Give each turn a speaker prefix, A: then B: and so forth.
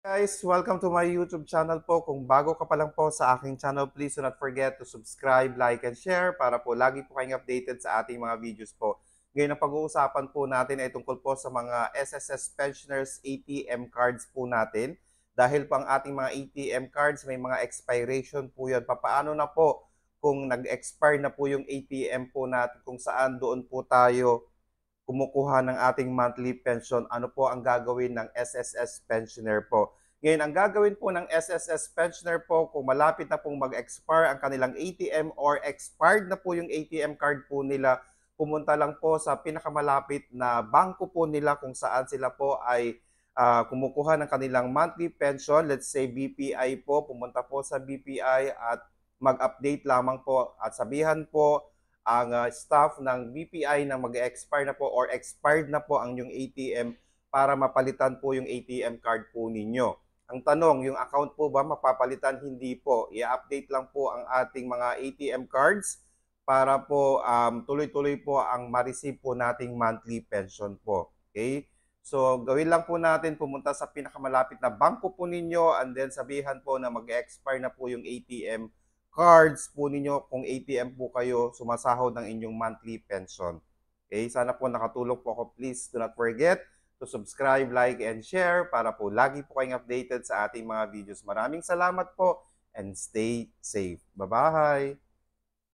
A: Guys, welcome to my YouTube channel po. Kung bago ka pa lang po sa aking channel, please do not forget to subscribe, like, and share para po lagi po kayong updated sa ating mga videos po. Ngayon ang pag-uusapan po natin ay tungkol po sa mga SSS Pensioners ATM cards po natin. Dahil po ang ating mga ATM cards may mga expiration po yan. Papaano na po kung nag-expire na po yung ATM po natin kung saan doon po tayo kumukuha ng ating monthly pension, ano po ang gagawin ng SSS pensioner po. Ngayon, ang gagawin po ng SSS pensioner po, kung malapit na pong mag-expire ang kanilang ATM or expired na po yung ATM card po nila, pumunta lang po sa pinakamalapit na bangko po nila kung saan sila po ay kumukuha ng kanilang monthly pension. Let's say BPI po, pumunta po sa BPI at mag-update lamang po at sabihan po ang staff ng BPI na mag-expire na po or expired na po ang yung ATM para mapalitan po yung ATM card po ninyo. Ang tanong, yung account po ba mapapalitan? Hindi po. I-update lang po ang ating mga ATM cards para po tuloy-tuloy po ang ma-receive po nating monthly pension po. Okay? So, gawin lang po natin, pumunta sa pinakamalapit na bangko po ninyo and then sabihan po na mag-expire na po yung ATM cards po ninyo kung ATM po kayo sumasahod ng inyong monthly pension. Okay, sana po nakatulong po ako. Please do not forget to subscribe, like, and share para po lagi po kayong updated sa ating mga videos. Maraming salamat po and stay safe. Bye-bye!